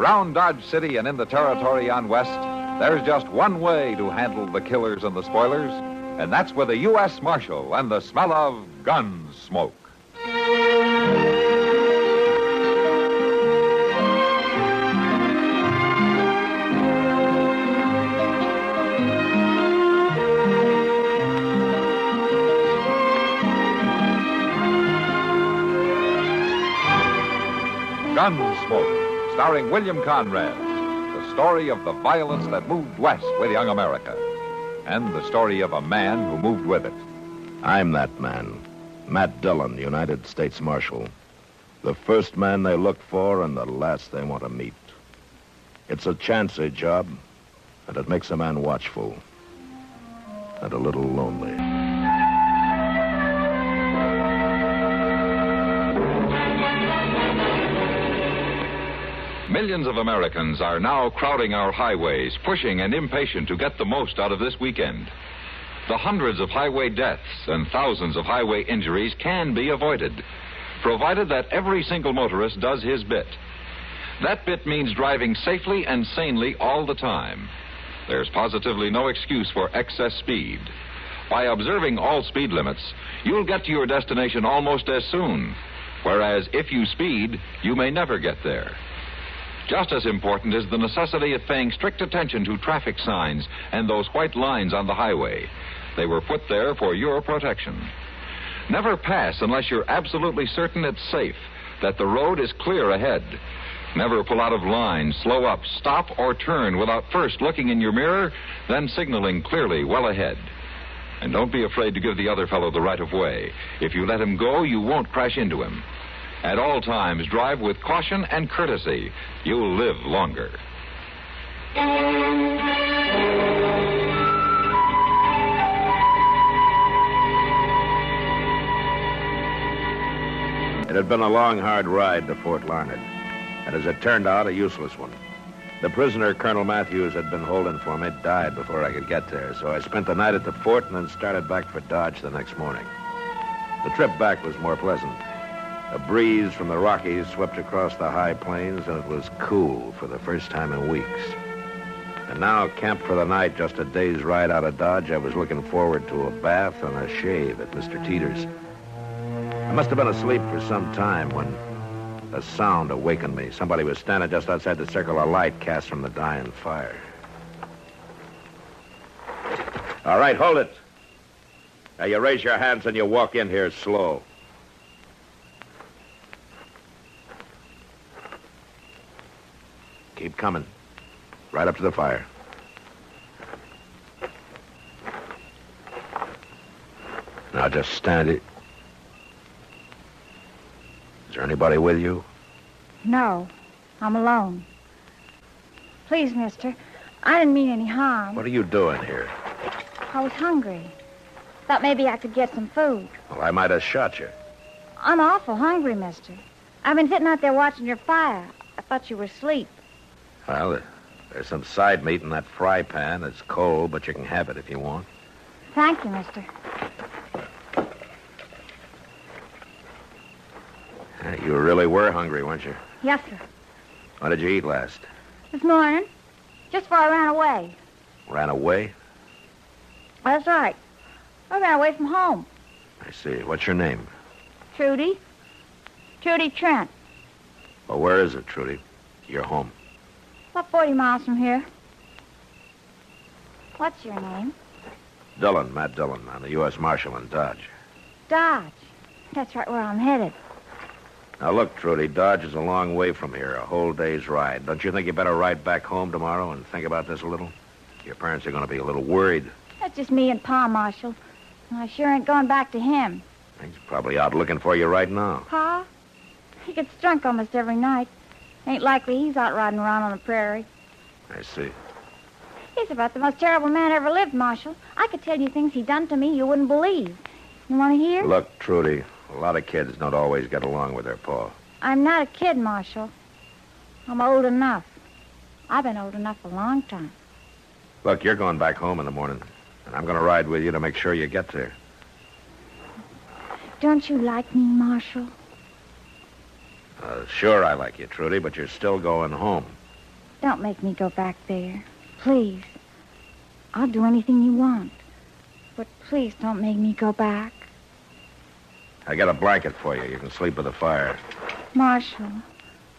Around Dodge City and in the territory on West, there's just one way to handle the killers and the spoilers, and that's with a U.S. Marshal and the smell of Gunsmoke. Gunsmoke, starring William Conrad, the story of the violence that moved west with young America, and the story of a man who moved with it. I'm that man, Matt Dillon, United States Marshal. The first man they look for and the last they want to meet. It's a chancy job, and it makes a man watchful and a little lonely. Millions of Americans are now crowding our highways, pushing and impatient to get the most out of this weekend. The hundreds of highway deaths and thousands of highway injuries can be avoided, provided that every single motorist does his bit. That bit means driving safely and sanely all the time. There's positively no excuse for excess speed. By observing all speed limits, you'll get to your destination almost as soon, whereas if you speed, you may never get there. Just as important is the necessity of paying strict attention to traffic signs and those white lines on the highway. They were put there for your protection. Never pass unless you're absolutely certain it's safe, that the road is clear ahead. Never pull out of line, slow up, stop, or turn without first looking in your mirror, then signaling clearly well ahead. And don't be afraid to give the other fellow the right of way. If you let him go, you won't crash into him. At all times, drive with caution and courtesy. You'll live longer. It had been a long, hard ride to Fort Larned, and as it turned out, a useless one. The prisoner Colonel Matthews had been holding for me died before I could get there, so I spent the night at the fort and then started back for Dodge the next morning. The trip back was more pleasant. A breeze from the Rockies swept across the high plains, and it was cool for the first time in weeks. And now, camped for the night, just a day's ride out of Dodge, I was looking forward to a bath and a shave at Mr. Teeter's. I must have been asleep for some time when a sound awakened me. Somebody was standing just outside the circle of light cast from the dying fire. All right, hold it. Now, you raise your hands and you walk in here slow. Keep coming. Right up to the fire. Now just stand it. Is there anybody with you? No, I'm alone. Please, mister, I didn't mean any harm. What are you doing here? I was hungry. Thought maybe I could get some food. Well, I might have shot you. I'm awful hungry, mister. I've been sitting out there watching your fire. I thought you were asleep. Well, there's some side meat in that fry pan. It's cold, but you can have it if you want. Thank you, mister. You really were hungry, weren't you? Yes, sir. What did you eat last? This morning, just before I ran away. Ran away? That's right. I ran away from home. I see. What's your name? Trudy. Trudy Trent. Well, where is it, Trudy? Your home. About 40 miles from here. What's your name? Dillon, Matt Dillon. I'm the U.S. Marshal in Dodge. Dodge. That's right where I'm headed. Now, look, Trudy, Dodge is a long way from here, a whole day's ride. Don't you think you better ride back home tomorrow and think about this a little? Your parents are going to be a little worried. That's just me and Pa, Marshal. And I sure ain't going back to him. He's probably out looking for you right now. Pa? He gets drunk almost every night. Ain't likely he's out riding around on the prairie. I see. He's about the most terrible man ever lived, Marshal. I could tell you things he done to me you wouldn't believe. You want to hear? Look, Trudy, a lot of kids don't always get along with their pa. I'm not a kid, Marshal. I'm old enough. I've been old enough a long time. Look, you're going back home in the morning, and I'm going to ride with you to make sure you get there. Don't you like me, Marshal? Sure I like you, Trudy, but you're still going home. Don't make me go back there. Please. I'll do anything you want. But please don't make me go back. I got a blanket for you. You can sleep with the fire. Marshal,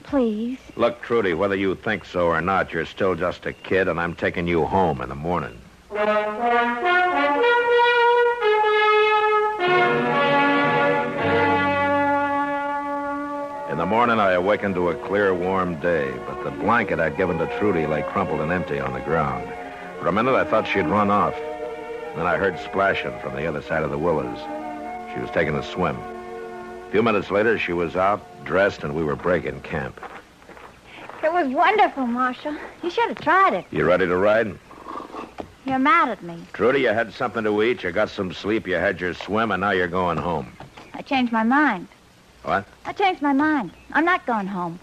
please. Look, Trudy, whether you think so or not, you're still just a kid, and I'm taking you home in the morning. In the morning, I awakened to a clear, warm day, but the blanket I'd given to Trudy lay crumpled and empty on the ground. For a minute, I thought she'd run off. Then I heard splashing from the other side of the willows. She was taking a swim. A few minutes later, she was out, dressed, and we were breaking camp. It was wonderful, Marshal. You should have tried it. You ready to ride? You're mad at me. Trudy, you had something to eat, you got some sleep, you had your swim, and now you're going home. I changed my mind. What? I changed my mind. I'm not going home.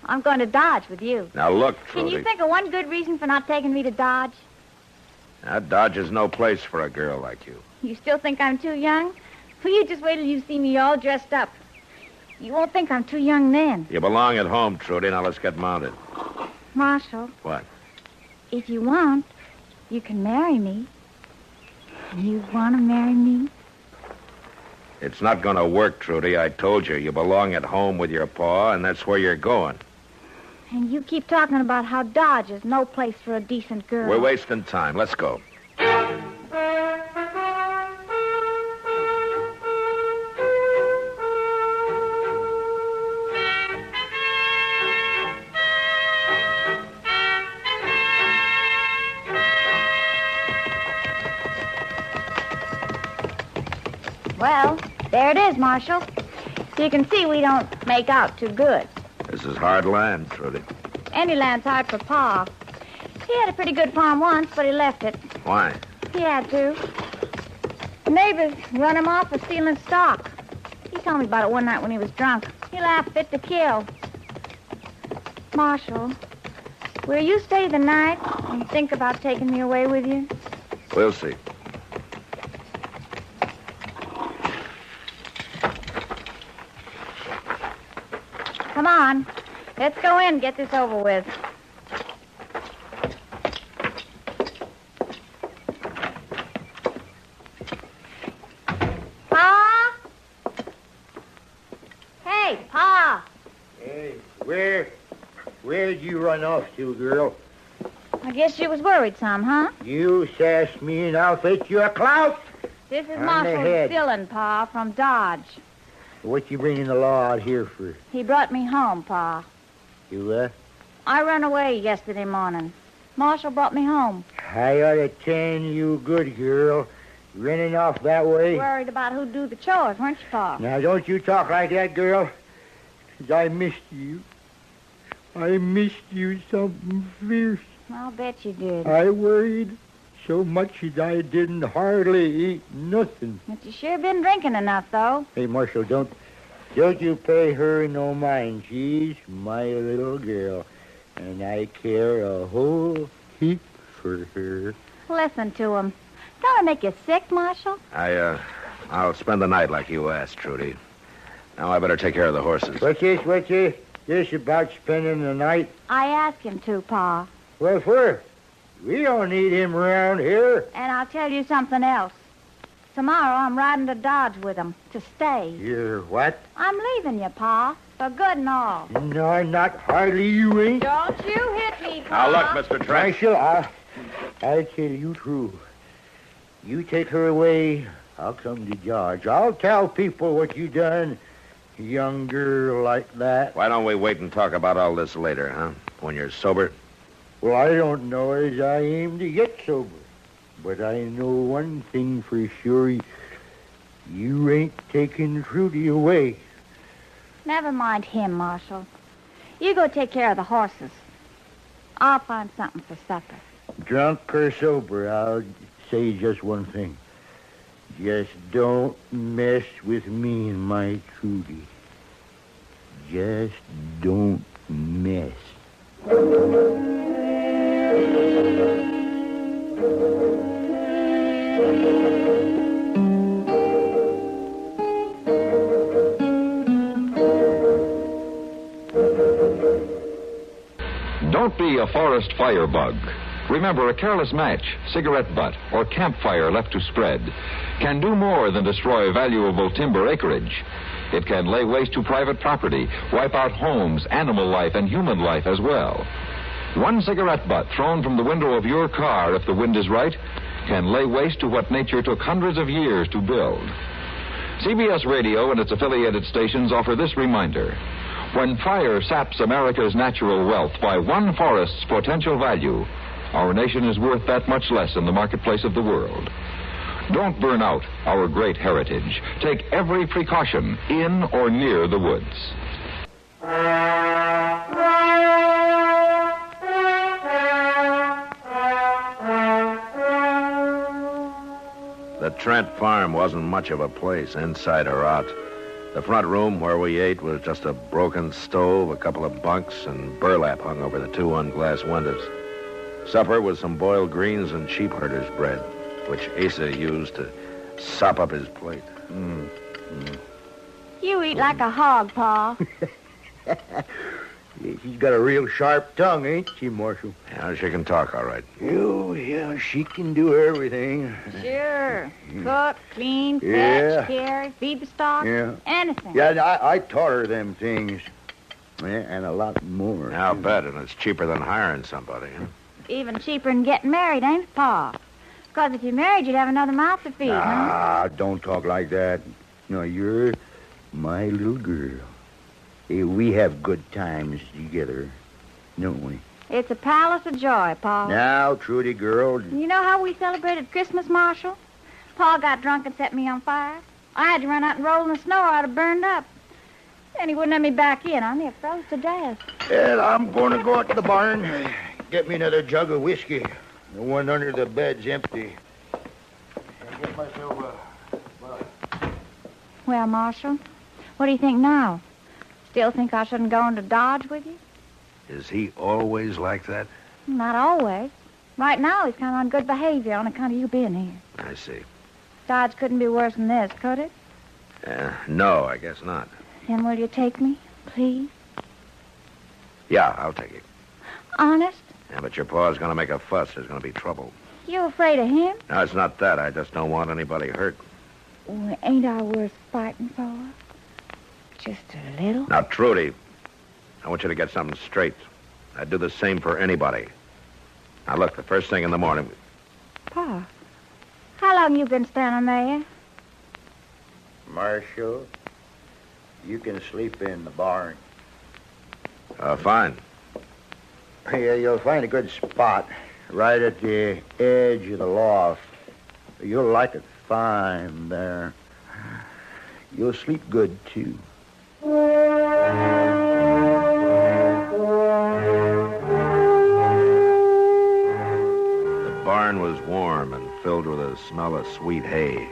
I'm going to Dodge with you. Now, look, Trudy. Can you think of one good reason for not taking me to Dodge? Now, Dodge is no place for a girl like you. You still think I'm too young? Well, you just wait till you see me all dressed up. You won't think I'm too young then. You belong at home, Trudy. Now, let's get mounted. Marshal. What? If you want, you can marry me. You want to marry me? It's not going to work, Trudy. I told you. You belong at home with your pa, and that's where you're going. And you keep talking about how Dodge is no place for a decent girl. We're wasting time. Let's go. Well, there it is, Marshal. So you can see we don't make out too good. This is hard land, Trudy. Any land's hard for Pa. He had a pretty good farm once, but he left it. Why? He had to. The neighbors run him off for stealing stock. He told me about it one night when he was drunk. He laughed fit to kill. Marshal, will you stay the night and think about taking me away with you? We'll see. Come on. Let's go in and get this over with. Pa? Hey, Pa. Hey, where'd you run off to, girl? I guess you was worried some, huh? You sass me and I'll fetch you a clout. This is On the Marshal head. Dillon, Pa, from Dodge. What you bringing the law out here for? He brought me home, Pa. You what? I run away yesterday morning. Marshal brought me home. I ought to tend you good, girl. Running off that way. Worried about who'd do the chores, weren't you, Pa? Now, don't you talk like that, girl. 'Cause I missed you. I missed you something fierce. I'll bet you did. I worried so much that I didn't hardly eat nothing. But you sure been drinking enough, though. Hey, Marshal, don't you pay her no mind. She's my little girl, and I care a whole heap for her. Listen to him. Don't it make you sick, Marshal? I'll spend the night like you asked, Trudy. Now I better take care of the horses. What's this about spending the night? I asked him to, Pa. Well, for? We don't need him around here. And I'll tell you something else. Tomorrow I'm riding to Dodge with him to stay. You're what? I'm leaving you, Pa, for good and all. No, not hardly you ain't. Don't you hit me, Pa. Now look, Mr. Trent. Marshal, I'll tell you true. You take her away, I'll come to Dodge. I'll tell people what you done. Young girl like that. Why don't we wait and talk about all this later, huh? When you're sober? Well, I don't know as I aim to get sober. But I know one thing for sure. You ain't taking Trudy away. Never mind him, Marshal. You go take care of the horses. I'll find something for supper. Drunk or sober, I'll say just one thing. Just don't mess with me and my Trudy. Just don't mess. Don't be a forest firebug. Remember, a careless match, cigarette butt, or campfire left to spread can do more than destroy valuable timber acreage. It can lay waste to private property, wipe out homes, animal life, and human life as well. One cigarette butt thrown from the window of your car, if the wind is right, can lay waste to what nature took hundreds of years to build. CBS Radio and its affiliated stations offer this reminder. When fire saps America's natural wealth by one forest's potential value, our nation is worth that much less in the marketplace of the world. Don't burn out our great heritage. Take every precaution in or near the woods. The Trent farm wasn't much of a place, inside or out. The front room where we ate was just a broken stove, a couple of bunks, and burlap hung over the two unglassed windows. Supper was some boiled greens and sheep herder's bread, which Asa used to sop up his plate. You eat like a hog, Pa. She's got a real sharp tongue, ain't she, Marshal? Yeah, she can talk all right. Oh, yeah, she can do everything. Sure. Cook, clean, fetch, Yeah. carry, feed the stock. Yeah. Anything. Yeah, I taught her them things. Yeah, and a lot more. I'll too. bet, and it's cheaper than hiring somebody. Huh? Even cheaper than getting married, ain't it, Pa? Because if you're married, you'd have another mouth to feed, huh? Ah, don't talk like that. No, you're my little girl. Hey, we have good times together, don't we? It's a palace of joy, Pa. Now, Trudy, girl. You know how we celebrated Christmas, Marshal? Pa got drunk and set me on fire. I had to run out and roll in the snow or I'd have burned up. And he wouldn't let me back in. I near froze to death. Well, I'm going to go out to the barn, get me another jug of whiskey. The one under the bed's empty. And get myself Well, Marshal, what do you think now? Still think I shouldn't go into Dodge with you? Is he always like that? Not always. Right now, he's kind of on good behavior on account of you being here. I see. Dodge couldn't be worse than this, could it? No, I guess not. Then will you take me, please? Yeah, I'll take it. Honest? Yeah, but your pa's going to make a fuss. There's going to be trouble. You afraid of him? No, it's not that. I just don't want anybody hurt. Well, ain't I worth fighting for? Just a little? Now, Trudy, I want you to get something straight. I'd do the same for anybody. Now, look, the first thing in the morning... Pa, how long you been standing there? Marshal, you can sleep in the barn. Fine. Yeah, you'll find a good spot right at the edge of the loft. You'll like it fine there. You'll sleep good, too. The barn was warm and filled with a smell of sweet hay.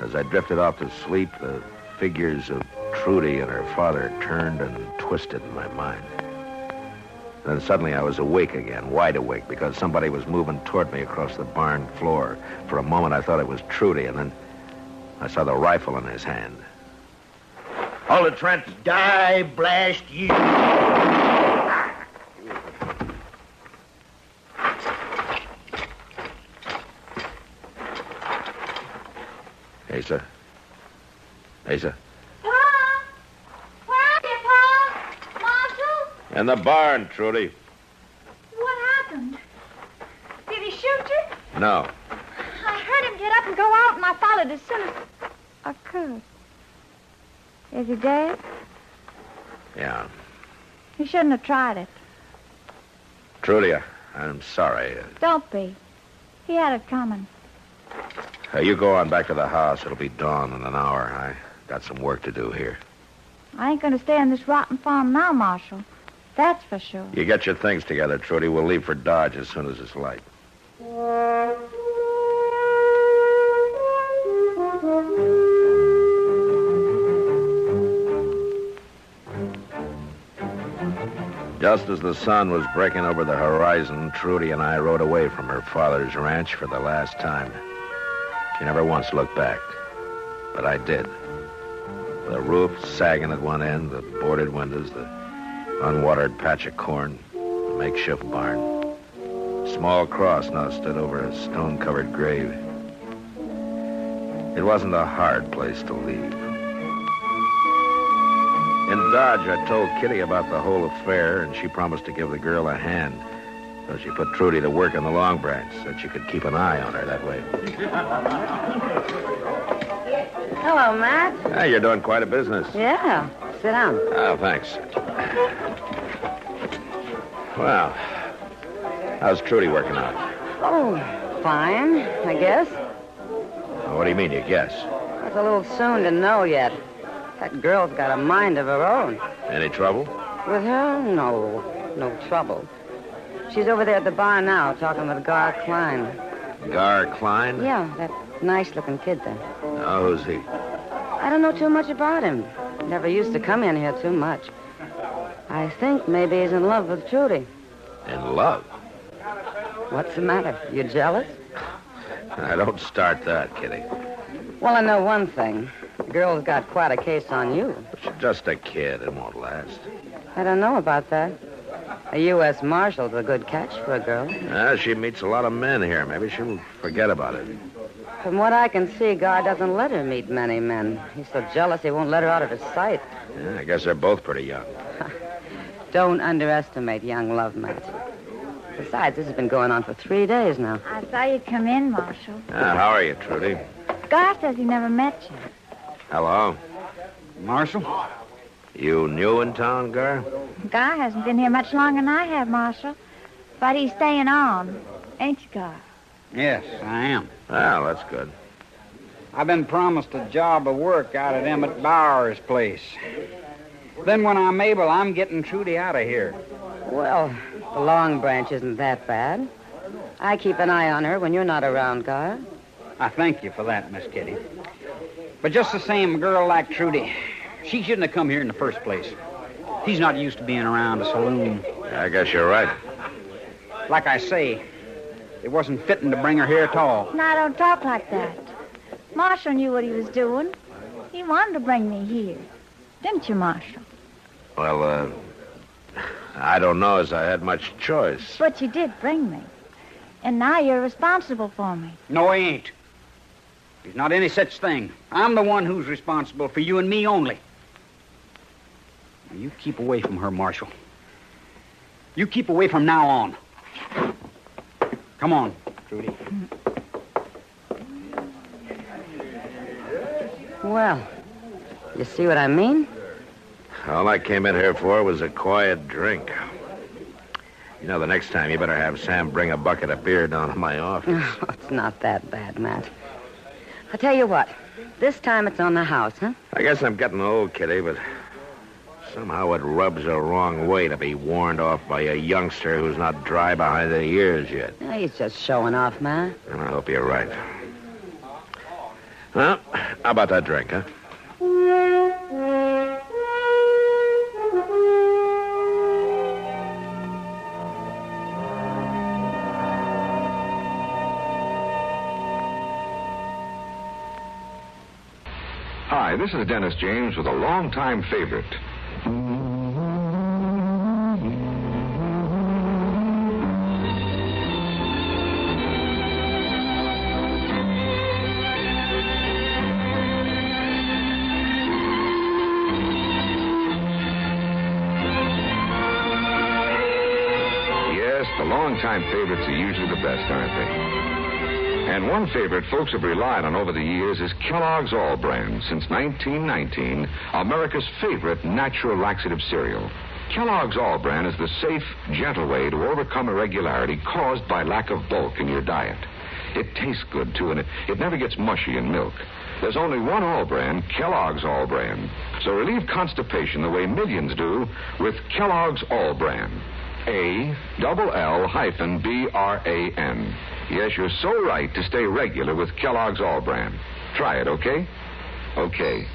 As I drifted off to sleep, the figures of Trudy and her father turned and twisted in my mind. Then suddenly I was awake again, wide awake, because somebody was moving toward me across the barn floor. For a moment I thought it was Trudy, and then I saw the rifle in his hand. All the Trents die, blast you. Asa. Asa. Pa? Where are you, Pa? Marshal? In the barn, Trudy. What happened? Did he shoot you? No. I heard him get up and go out, and I followed as soon as I could. Is he dead? Yeah. He shouldn't have tried it. Trudy, I'm sorry. Don't be. He had it coming. You go on back to the house. It'll be dawn in an hour. I got some work to do here. I ain't going to stay on this rotten farm now, Marshal. That's for sure. You get your things together, Trudy. We'll leave for Dodge as soon as it's light. Just as the sun was breaking over the horizon, Trudy and I rode away from her father's ranch for the last time. She never once looked back, but I did. The roof sagging at one end, the boarded windows, the unwatered patch of corn, a makeshift barn. A small cross now stood over a stone-covered grave. It wasn't a hard place to leave. In Dodge, I told Kitty about the whole affair, and she promised to give the girl a hand. So she put Trudy to work on the Long Branch, so she could keep an eye on her that way. Hello, Matt. Hey, you're doing quite a business. Yeah. Sit down. Oh, thanks. Well, how's Trudy working out? Oh, fine, I guess. What do you mean, you guess? It's a little soon to know yet. That girl's got a mind of her own. Any trouble? With her? No trouble. She's over there at the bar now, talking with Gar Klein. Gar Klein? Yeah, that nice-looking kid there. Oh, who's he? I don't know too much about him. Never used to come in here too much. I think maybe he's in love with Trudy. In love? What's the matter? You jealous? I don't start that, Kitty. Well, I know one thing. The girl's got quite a case on you. She's just a kid. It won't last. I don't know about that. A U.S. Marshal's a good catch for a girl. She meets a lot of men here. Maybe she'll forget about it. From what I can see, Gar doesn't let her meet many men. He's so jealous he won't let her out of his sight. Yeah, I guess they're both pretty young. Don't underestimate young love, Matt. Besides, this has been going on for 3 days now. I saw you come in, Marshal. How are you, Trudy? Gar says he never met you. Hello. Marshal? You new in town, Gar? Gar hasn't been here much longer than I have, Marshal. But he's staying on. Ain't you, Gar? Yes, I am. Well, that's good. I've been promised a job of work out at Emmett Bower's place. Then when I'm able, I'm getting Trudy out of here. Well, the Long Branch isn't that bad. I keep an eye on her when you're not around, Gar. I thank you for that, Miss Kitty. But just the same, a girl like Trudy, she shouldn't have come here in the first place. She's not used to being around a saloon. I guess you're right. Like I say, it wasn't fitting to bring her here at all. Now, don't talk like that. Marshal knew what he was doing. He wanted to bring me here. Didn't you, Marshal? Well, I don't know as I had much choice. But you did bring me. And now you're responsible for me. No, he ain't. There's not any such thing. I'm the one who's responsible for you and me only. Now, you keep away from her, Marshal. You keep away from now on. Come on, Trudy. Well, you see what I mean? All I came in here for was a quiet drink. You know, the next time you better have Sam bring a bucket of beer down to my office. Oh, it's not that bad, Matt. I'll tell you what. This time it's on the house, huh? I guess I'm getting old, Kitty, but somehow it rubs the wrong way to be warned off by a youngster who's not dry behind the ears yet. Yeah, he's just showing off, Matt. And I hope you're right. Well, how about that drink, huh? Hi, this is Dennis James with a longtime favorite. Yes, the longtime favorites are usually the best, aren't they? And one favorite folks have relied on over the years is Kellogg's All Brand. Since 1919, America's favorite natural laxative cereal. Kellogg's All Brand is the safe, gentle way to overcome irregularity caused by lack of bulk in your diet. It tastes good, too, and it never gets mushy in milk. There's only one All Brand, Kellogg's All Brand. So relieve constipation the way millions do with Kellogg's All Brand. ALL-BRAN. Yes, you're so right to stay regular with Kellogg's All Brand. Try it, okay? Okay.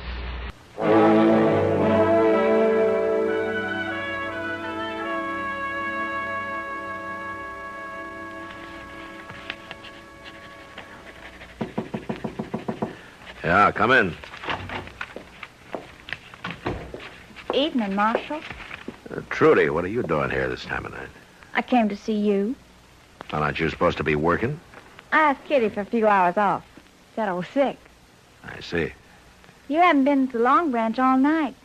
Yeah, come in. Evening, Marshal. Trudy, what are you doing here this time of night? I came to see you. Well, aren't you supposed to be working? I asked Kitty for a few hours off. Said I was sick. I see. You haven't been to Long Branch all night.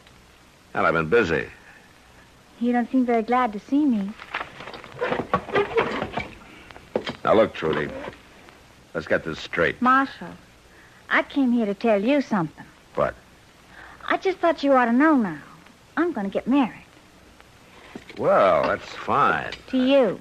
Well, I've been busy. You don't seem very glad to see me. Now, look, Trudy. Let's get this straight. Marshal, I came here to tell you something. What? I just thought you ought to know now. I'm going to get married. Well, that's fine. To you.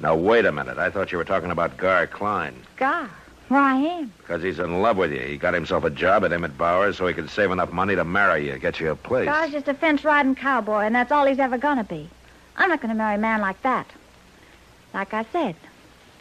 Now, wait a minute. I thought you were talking about Gar Klein. God, well, I am. Because he's in love with you. He got himself a job at Emmett Bowers so he could save enough money to marry you, get you a place. Gar's just a fence-riding cowboy, and that's all he's ever going to be. I'm not going to marry a man like that. Like I said,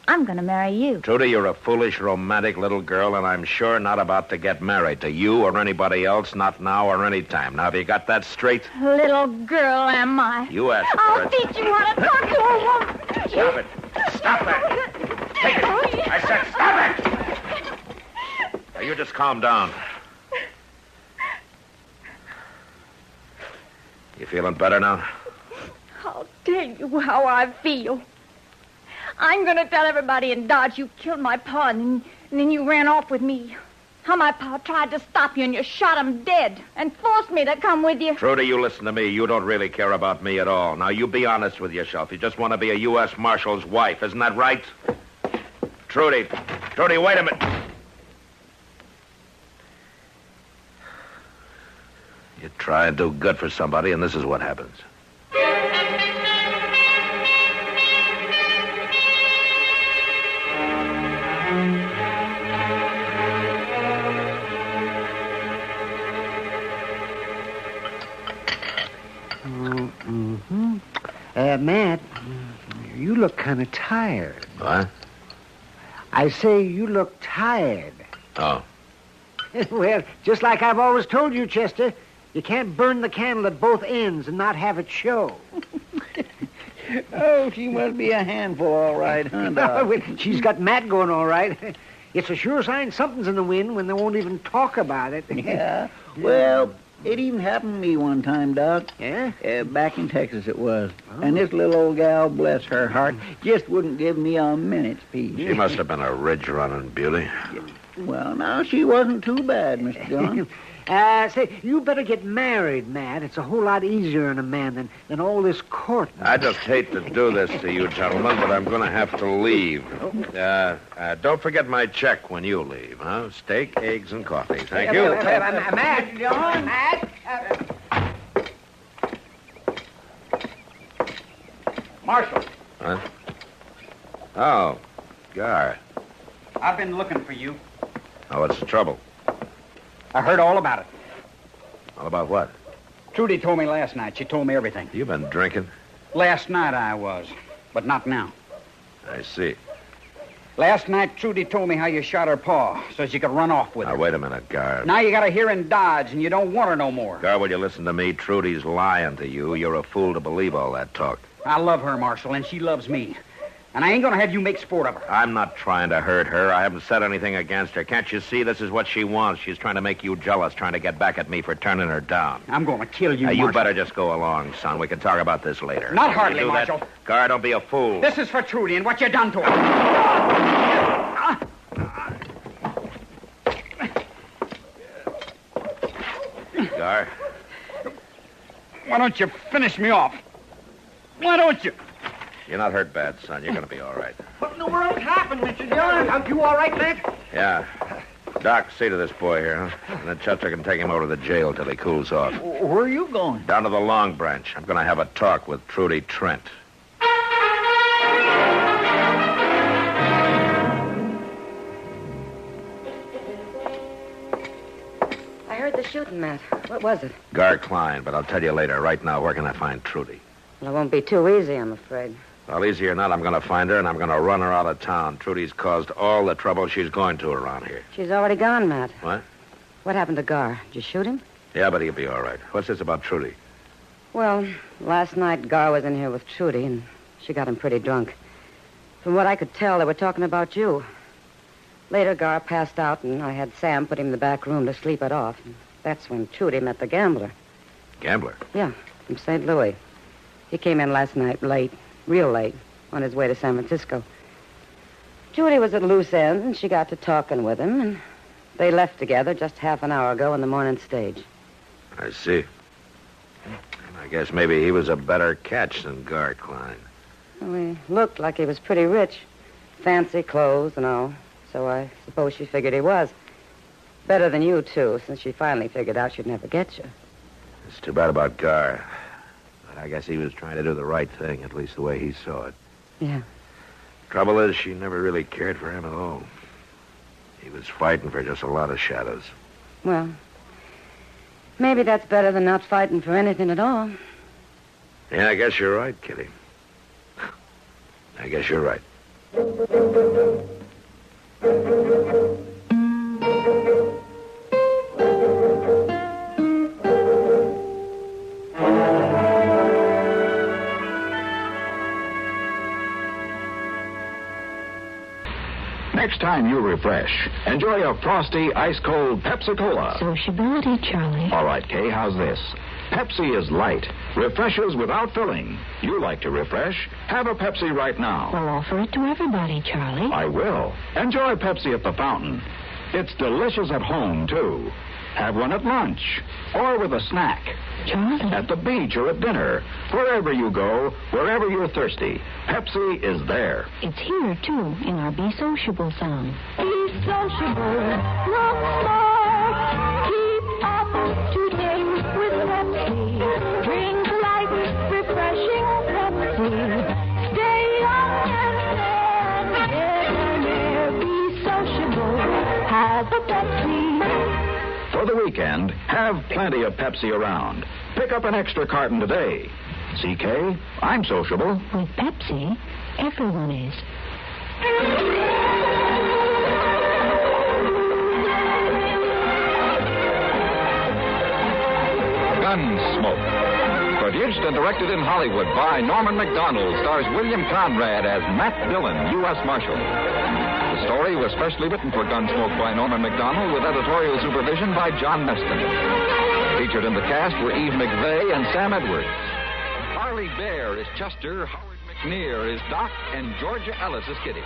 I'm going to marry you. Trudy, you're a foolish, romantic little girl, and I'm sure not about to get married to you or anybody else, not now or any time. Now, have you got that straight? Little girl, am I? You asked for I'll it. teach you how to talk to a woman. Stop it. Stop that. Take it. I said stop it. Now, you just calm down. You feeling better now? I'll tell you how I feel. I'm going to tell everybody in Dodge you killed my pa, and then you ran off with me. How my pa tried to stop you, and you shot him dead and forced me to come with you. Trudy, you listen to me. You don't really care about me at all. Now, you be honest with yourself. You just want to be a U.S. Marshal's wife. Isn't that right? Trudy, wait a minute. You try and do good for somebody, and this is what happens. Matt, you look kind of tired. What? I say you look tired. Oh. Well, just like I've always told you, Chester, you can't burn the candle at both ends and not have it show. Oh, she must be a handful, all right, huh, Doc? Well, she's got Matt going all right. It's a sure sign something's in the wind when they won't even talk about it. Yeah. Well, it even happened to me one time, Doc. Yeah? Back in Texas it was. Oh. And this little old gal, bless her heart, just wouldn't give me a minute's peace. She must have been a ridge-running beauty. Well, now, she wasn't too bad, Mr. Dillon. Say, you better get married, Matt. It's a whole lot easier on a man than all this courting. I just hate to do this to you, gentlemen, but I'm going to have to leave. Don't forget my check when you leave, huh? Steak, eggs, and coffee. Thank you. Matt, John, Matt. Marshal, What? Oh, Gar. I've been looking for you. Oh, what's the trouble? I heard all about it. All about what? Trudy told me last night. She told me everything. You been drinking? Last night I was, but not now. I see. Last night, Trudy told me how you shot her paw so she could run off with her. Now, wait a minute, Gar. Now you got her here in Dodge, and you don't want her no more. Gar, will you listen to me? Trudy's lying to you. You're a fool to believe all that talk. I love her, Marshal, and she loves me. And I ain't going to have you make sport of her. I'm not trying to hurt her. I haven't said anything against her. Can't you see this is what she wants? She's trying to make you jealous, trying to get back at me for turning her down. I'm going to kill you, Now, you Marshal. better just go along, son. We can talk about this later. Not Will hardly, you do that? Marshal. Gar, don't be a fool. This is for Trudy and what you done to her. Gar, Why don't you finish me off? Why don't you? you're not hurt bad, son. You're going to be all right. What in the world happened, Mr. Dillon? Are you all right, Matt? Yeah. Doc, see to this boy here, huh? And then Chester can take him over to the jail till he cools off. Where are you going? Down to the Long Branch. I'm going to have a talk with Trudy Trent. I heard the shooting, Matt. What was it? Gar Klein, but I'll tell you later. Right now, where can I find Trudy? Well, it won't be too easy, I'm afraid. Well, easy or not, I'm going to find her, and I'm going to run her out of town. Trudy's caused all the trouble she's going to around here. She's already gone, Matt. What? What happened to Gar? Did you shoot him? Yeah, but he'll be all right. What's this about Trudy? Well, last night Gar was in here with Trudy, and she got him pretty drunk. From what I could tell, they were talking about you. Later, Gar passed out, and I had Sam put him in the back room to sleep it off. And that's when Trudy met the gambler. Gambler? Yeah, from St. Louis. He came in last night late, real late, on his way to San Francisco. Trudy was at loose ends, and she got to talking with him, and they left together just half an hour ago on the morning stage. I see. I guess maybe he was a better catch than Gar Klein. Well, he looked like he was pretty rich. Fancy clothes and all. So I suppose she figured he was. Better than you, too, since she finally figured out she'd never get you. It's too bad about Gar. But I guess he was trying to do the right thing, at least the way he saw it. Yeah. Trouble is, she never really cared for him at all. He was fighting for just a lot of shadows. Well, maybe that's better than not fighting for anything at all. Yeah, I guess you're right, Kitty. I guess you're right. Next time you refresh, enjoy a frosty, ice-cold Pepsi-Cola. Sociability, Charlie. All right, Kay, how's this? Pepsi is light, refreshes without filling. You like to refresh? Have a Pepsi right now. We'll offer it to everybody, Charlie. I will. Enjoy Pepsi at the fountain. It's delicious at home, too. Have one at lunch or with a snack. Charlie. At the beach or at dinner. Wherever you go, wherever you're thirsty, Pepsi is there. It's here, too, in our Be Sociable song. Be sociable, look smart, keep up to date with Pepsi. Drink light, refreshing Pepsi. Stay young and fair, be sociable, have a Pepsi. For the weekend, have plenty of Pepsi around. Pick up an extra carton today. CK, I'm sociable. With Pepsi, everyone is. Gunsmoke. Produced and directed in Hollywood by Norman Macdonnell, stars William Conrad as Matt Dillon, U.S. Marshal. The story was specially written for Gunsmoke by Norman Macdonnell with editorial supervision by John Meston. Featured in the cast were Eve McVeigh and Sam Edwards. Parley Baer is Chester, Howard McNear is Doc, and Georgia Ellis is Kitty.